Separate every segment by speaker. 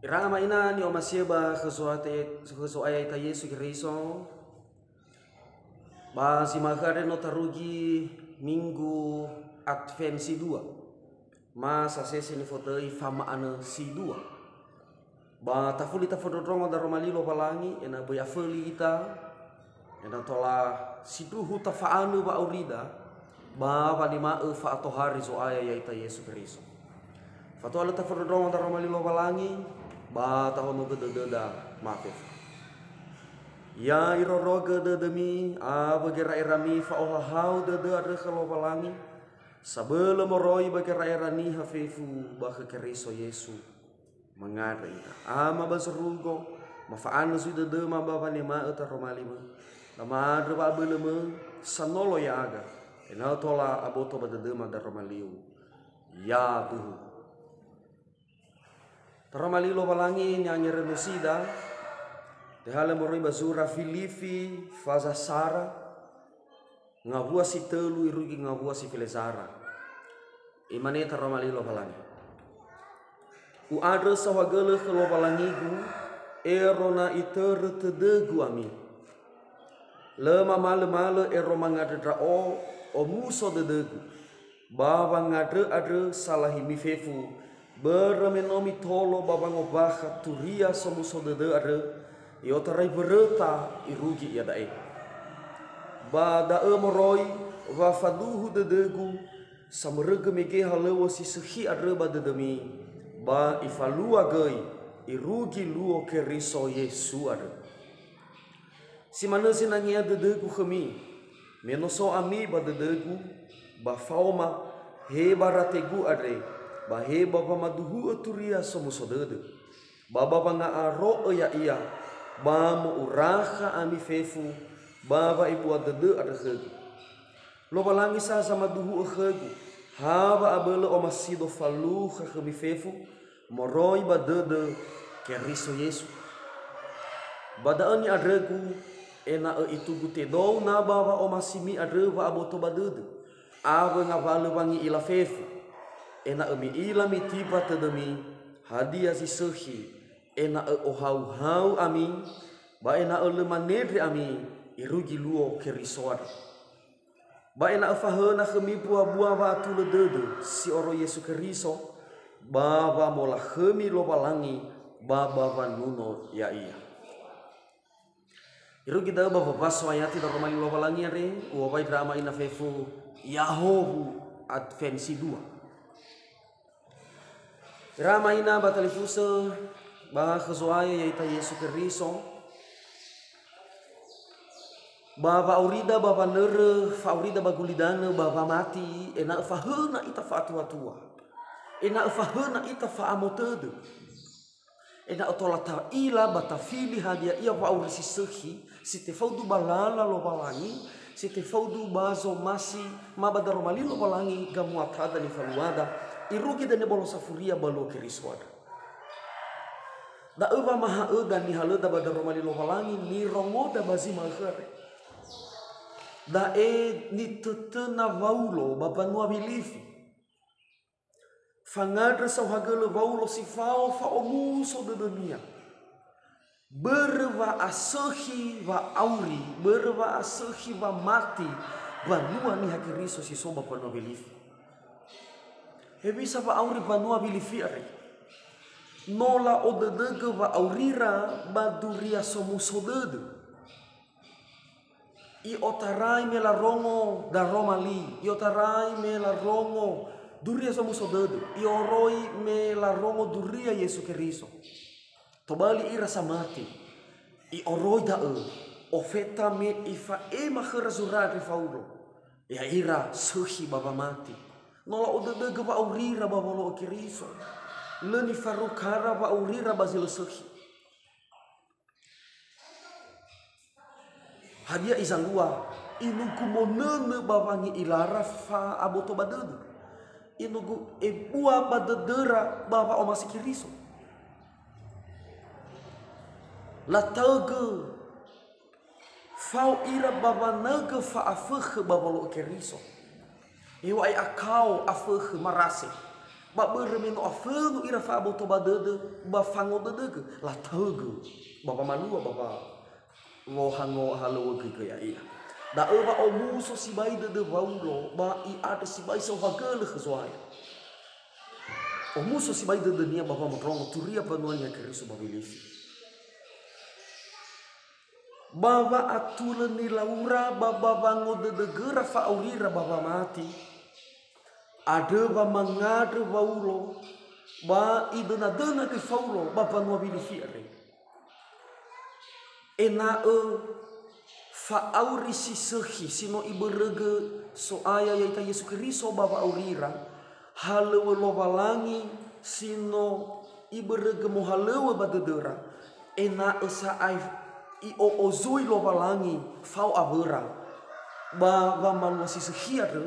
Speaker 1: Iranga maina ni omasieba kesuaya ita Yesu Kristo. Ba si magare no tarugi minggu Advensi 2. Masa sesi ni fotoi fama ana si 2. Ba tafuli ta fododrongo da romalilo palangi ena boya feli ita. Ena tola siduhu ta faanu ba aurida. Ba palima fa atohari soaya ya ita Yesu Kristo. Fatola ta fododrongo da romalilo palangi. Ba tahonu gededa mafif. Ya iroro gededemi abagera irami fa ohahau dede ada kalau palangi. Sebelum moroi bagera irani hafifu bah keriso Yesu mengare ita. Ama baserugo mafaanu sudah de mababa lima eta romalima. Lama adre ba beleme sanolo ya aga. Ena tola aboto badede ma da romaliu. Ya tuh. Taramalilo palangi nyanyi renusida tehala moroi bazura Filipi faza Sara ngabua si telu irugi ngabua si filesara imane taramalilo palangi u adre sawagele kelo palangigu erona iter tedegu ami lema male ero mangadra o muso dedegu baba ngadre adre salahimi fefu beremenomi tolo babang obaha turia somu sodede ada iotarai bereta irugi ya dae bada moroi wa faduhu dedegu samrege mege halewo si sehi ada badedemi ba ifalua gei irugi luo keriso Yesu ada si mana sinangia dedegu kemi menoso ami badedegu ba fauma he barategu adre bahe baba maduhu turia somusodede baba banga aro ya iya ba mo uraha ami fefu baba ibu adede adege lo balangi sa sama duhu khegu haba abele o masido falu khami fefu moroi badede keriso Yesu badaani adregu ena itu gute do na baba o masimi adreva aboto badede aba ngavale bangi ila fefu ena emi ilami tiba tedemi hadiah si sehi ena ohau ami ba ena lemanedri ami irugi luo kerisoad ba ena fahena khemi buah-buah batu ledede si oro Yesu Keriso baba mola khemi lo palangi baba vanuno ya iya irugi da baba paswayati da romali lo palangi re uobai drama ina fefu Yahohu Advensi 2. Rama ina batalifuse ba kesuaya yaita Yesu Keriso baba aurida baba nere faurida bagulidana baba mati ena fahena ita fa tua ena fahena ita fa amotede ena otolata ila batafili hadia ia fa aurisi sehi site faudu balala lo balangi site faudu bazo masi mabada romali lo balangi gamuatada ni faluada irugi dan bolo safuria balo keriswada da eva maha dan ni halada bada romali lo palangi ni rongoda bazi magare da ni tetena vaulo baba no abilifi fangadra sawhagele vaulo si fao fa omuso de dunia berwa asehi wa auri berwa asehi wa mati banua ni hakiriso si soba pa no abilifi hebisa va auri banua bilifiari nola odedege va aurira baduria somusodede i otarai mela rongo da romali i otarai mela rongo duria somusodede i oroi mela rongo duria Yesu Keriso tobali ira samati i oroi da ofeta me ifa mahera zurari fauro ya ira suhi baba mati nola odedege va aurira babolo Keriso leni farukara va aurira bazil sehi hadia izangua inugu monene babangi ilara fa aboto badede inugu ebua badedera baba omasi Keriso latege fau ira baba nege fa afege babolo Keriso Iwai akau afeh marase ba bermeno afelu ira fa aboto badede ba fango dedege la tege bapa manua bapa ngohango halo ke ya iya da ba omuso si bai de vaulo ba I ada si bai so hagele khzoaya omuso si bai de nia bapa motrongo turia panuanya keriso babilifi baba atula ni laura baba bango de gera fa aurira baba mati ada ba mangade vaulo ba idena dena ke faulo bapa no babilifi are ena fa auri si sehi sino iberege so aya yaita Yesu Kristo baba aurira halewe lovalangi sino iberege mo halewe badedera ena esa ai I o ozui lovalangi fau abera ba malua si sehi ade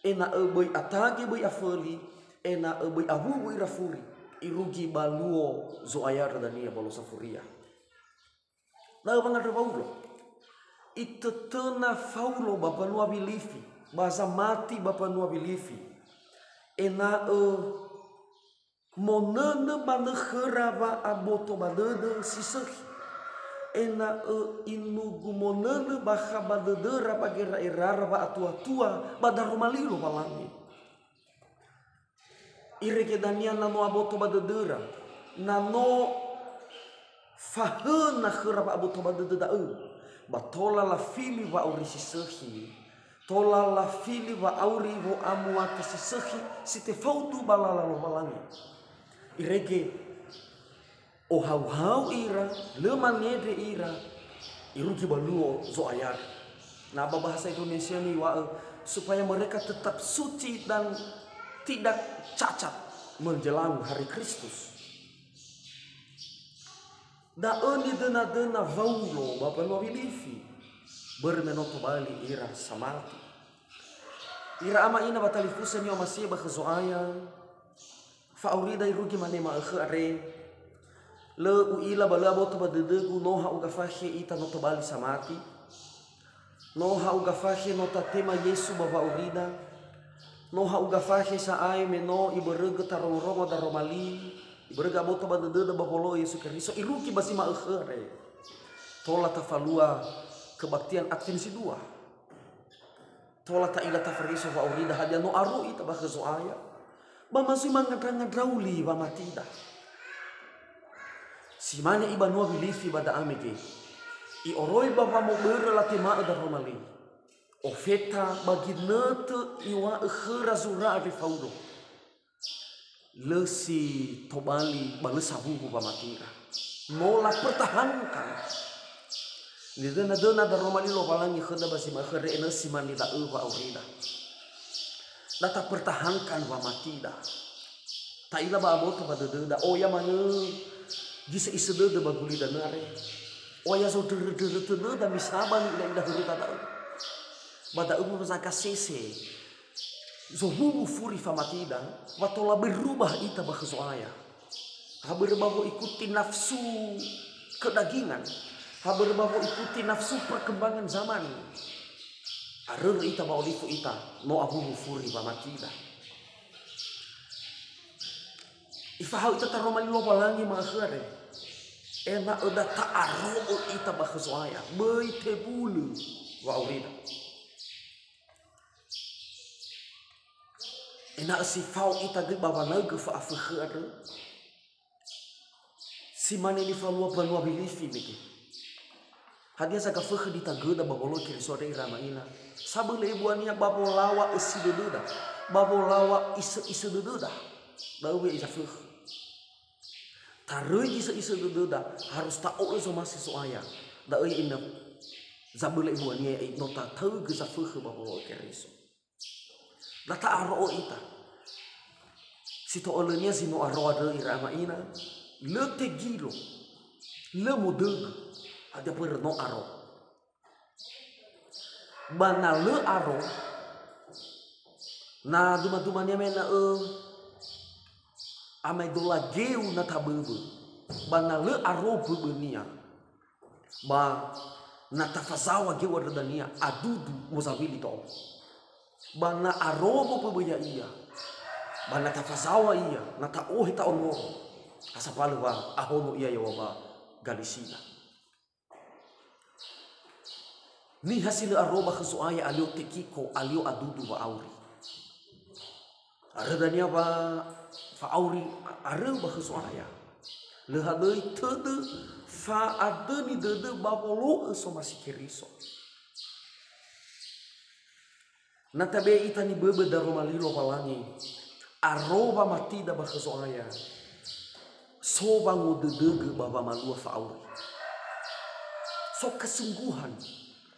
Speaker 1: ena boi atage boi afeli ena boi abu boi rafuri irugi baluo zo ayar dania balo safuria na bangada Paulo itetena Paulo bapa nua bilifi basa mati bapa nua bilifi ena monene manegera ba aboto badede siseh ena inugu monene baha badedera bagera erara ba atua-tua badaromalilo balangi ireke dania nano aboto badedera nano fahena khera ba aboto badede batola la fili wa auri sisehi tola la fili wa auri wo amuata sisehi site fautu balala lo balangi ireke o hau ira le manede ira iruki baluo zo ayar na bahasa Indonesia ni wa supaya mereka tetap suci dan tidak cacat menjelang hari Kristus. Da oni dena vaulo bapa no bilifi bermenoto bali ira samati ira ama ina batalifusa ni omasia bakhzoaya fa aurida irugi manema akhare le uila bala boto badede noha ugafahe ita noto bali samati noha ugafahe nota tema Yesu bapa aurida noha ugafahe sa ai meno iberege tarongo daromali iberga boto badede da babolo Yesu Kristo iruki basi ma akhere tola tafalua kebaktian Adventsi 2 tola ta ila tafariso wa urida hadia no aru ita bakhazo aya ba masui mangadrauli ba matida simane iba no bilifi bada amege I oroi baba mo bere la tema da romali ofeta bagi nete iwa akhera zura de faudo lesi tobali balesabu pamatira mola pertahankan ni dena da romali lo balangi khada basi makhre ena simani da wa aurida data pertahankan pamatida ta ila ba aboto badede da oya mane gisa isede de baguli da nare oya so de da misaban ila hurita da bada ubu saka sese zohubu furi famatida watola berubah ita bakhzoaya haber babo ikuti nafsu kedagingan haber babo ikuti nafsu perkembangan zaman arur ita baolifu ita no ahubu furi famatida ifahau ita taromali lo balangi makhare ena udah ta'arru ita bakhzoaya bai tebulu wa aurida ena si fau ita de baba naga fa afkhare si mane ni fa lua banua bilifi beke hadia saka fakh di tagada babolo kiri sore irama ina sabele ibuania babolawa isi deduda babolawa ise deduda dawe isa fakh tarui ise deduda harus tahu so masih soaya dawe ina zabele ibuania nota tahu ke sa fakh babolo kiri so lata aro ita sito olenya sino aro ada irama ina le tegilo le modeg ada per no aro bana le aro na duma mena amai dola geu na tabubu bana le aro bubenia ba na tafazawa geu ardania adudu mozavili to bana arobo pebaya iya Bana tafasawa iya, nata ohi ta ono. Asapalo ba ahono iya ya waba galisina. Ni hasil aroba kesuaya alio tekiko alio adudu wa auri. Aradania ba fa auri aroba kesuaya. Lehadei tede fa adeni dede babolo so masih keriso. Natabe itani bebe daro malilo palangi. Aroba matida ba kesuaya. Soba ngudedege baba malua fa auri. So kesungguhan.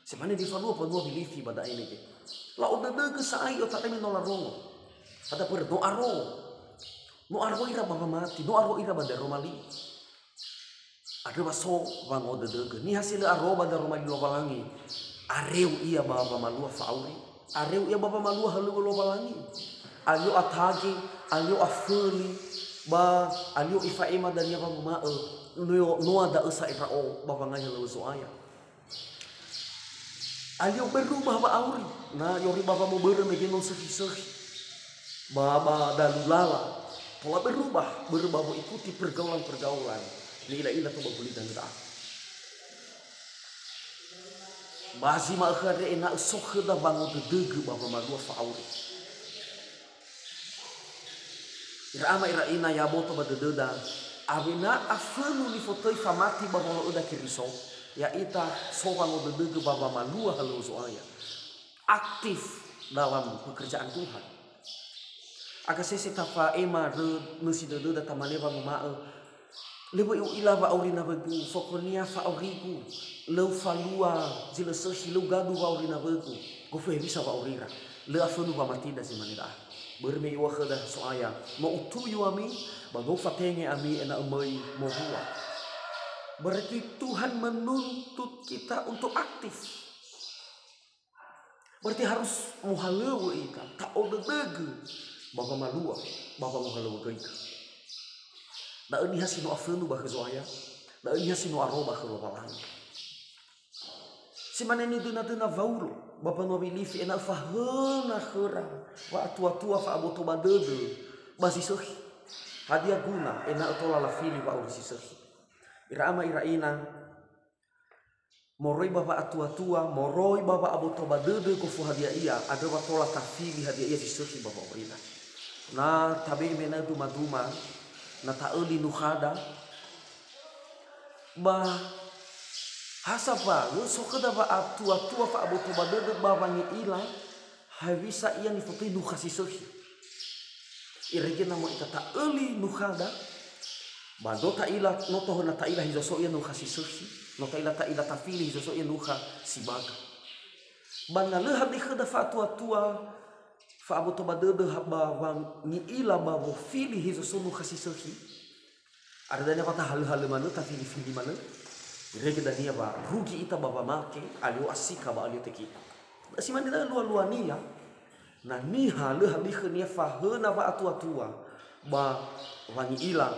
Speaker 1: Semana di falua panua bilifi pada ini ke. La udedege saai otak kami nola rongo. Ada per no aro. No aro ira baba mati, no aro ira pada romali. Ada baso bang udedege. Ni hasil aro pada romali lo palangi. Areu ia baba malua fa auri. Areu ia baba malua halu lo palangi. Alio atage, alio afeli. Ba alio ifa ema dan yaba ma no ada esa ira o baba ngaya lo soaya alio berubah ba auri na yori baba mo bere megeno sehi baba dalulala pola berubah mo ikuti pergaulan ila to babuli dan da basi ma khare ena sokhda bango dedege baba malua fa auri ira ina ya boto badededa abina afanu li fotoi famati babolo uda kiriso ya ita sobango dedege baba malua halu soaya aktif dalam pekerjaan Tuhan aga sese tafa ema de nusi dededa tamane bango ma lebo ila ba aurina begu fokonia fa aurigu leu falua jile sehi leu gadu ba aurina begu go fe bisa ba aurira le afanu ba matida si manida bermei wakhada soaya mo utuyu ami bago fatenge ami ena umai mohua. Berarti Tuhan menuntut kita untuk aktif. Berarti harus muhalewa ika tak odedege baba malua baba muhalewa ika. Da ini hasino afenu ba soaya da ini hasino aroba ke lobalang. Simane ni duna vauro bapa no bilifi ena fahena khera wa tua fa aboto badede basi sohi hadia guna ena tola la fili wa urisi sohi irama iraina moroi bapa tua moroi bapa aboto badede ko fu hadia ia ada wa tola tafili hadia ia si sohi bapa urina na tabe mena duma na taeli nuhada ba hasapa lu sokeda ba tua fa aboto badede babangi ila habisa ia ni foto nu khasisohi irege namo itata eli nuhada badota ila noto na ta ila hizoso ia nu khasisohi nota ila ta ila tafili hizoso ia nuha sibaga bana le hadi khada fa tua fa aboto badede babangi ila babo fili hizoso nu khasisohi ada dana kata hal-hal mana tafili fili mana Rege dania ba rugi ita baba make alio asika ba alio teki. Si mandina lua nia. Na niha le habi khnia fa hena ba atua ba wangi ila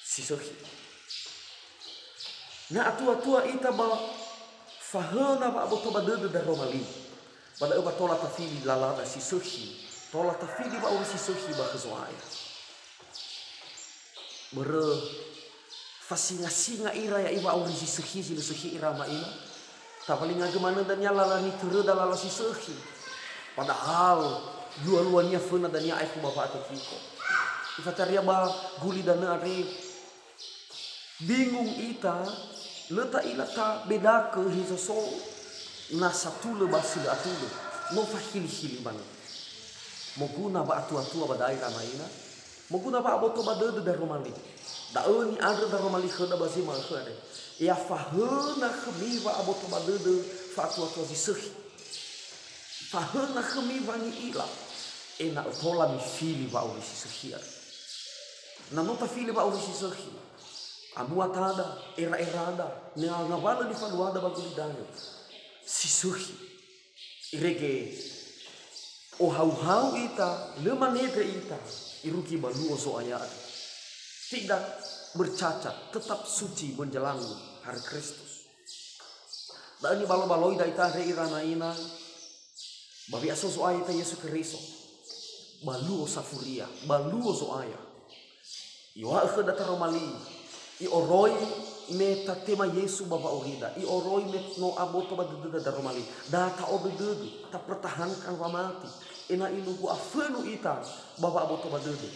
Speaker 1: sisohi. Na atua ita ba fa hena ba aboto badede da romali. Pada ba tola tafili lalada sisohi. Tola tafili ba uri sisohi ba kezoaya. Fasinga ira ya iba auri si sehi ira ma ina ta paling agimana dan yala ni tere dalala si sehi padahal dua-duanya fena dan ya aiku bapa atekiko ifataria ba guli dana are bingung ita leta ila ta beda ke hisoso na satu le basil atule no fahili bana moguna ba atua ba daira ma ina moguna ba aboto ba dede da romali da ni ada da romali khada basi mal khade ya fahana khmiva aboto badede fatwa to zisehi fahana khmiva ni ila ena tola mi fili ba uri sisehi na nota fili ba uri sisehi amu atada era ne ngabala di faluada baguli dano sisehi irege o hau ita le manete ita iruki balu so ayat tidak bercacat, tetap suci menjelang hari Kristus. Dan ini balo-baloi da ita re irana ina babi aso so ita Yesus Kristus. baluo safuria, baluo zoaya. Iwa ke data romali, I oroi me tatema Yesu baba orida, I oroi me no aboto badede da romali, data obedede, ta pertahankan wamati, ena ilugu afenu ita baba aboto badede,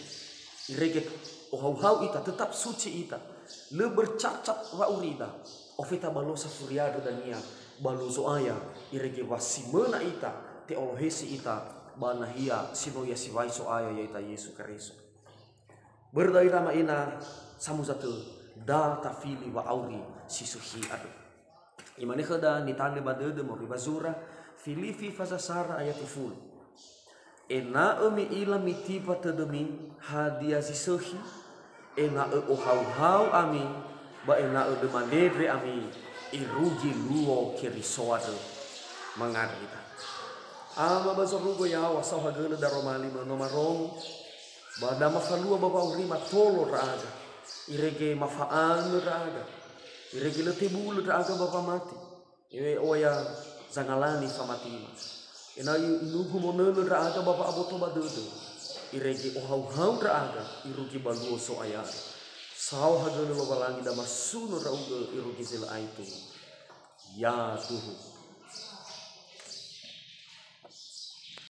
Speaker 1: ireget ohau ita tetap suci ita, le bercacat wa urida, ofita balo safuria dania, balu zoaya, irege wasimena ita, teolohesi ita, banahia sinoya siwai soaya yaita Yesu Kristus. Berdai nama ina samuzatu data fili wa auri sisuhi adu. Imane khada nitane badede mo ribazura Filifi fasasara ayat iful. Ena emi ila mitipa tedemi hadia sisuhi. Ena ohau ami ba ena de mandedre ami irugi luo kirisoade mangarita. Ama bazorugo ya wasau hagele daromali manomarong. Bada mafalua baba urima tolo raga, irege mafaan raga, irege letebulu raga baba mati, iwe oya zangalani famatima, ina inugu monelu raga baba aboto badudu, irege ohau raga, irugi baluo so ayat, sao hagelu balangi da masunu rauge irugi zila aitu, ya Tuhan.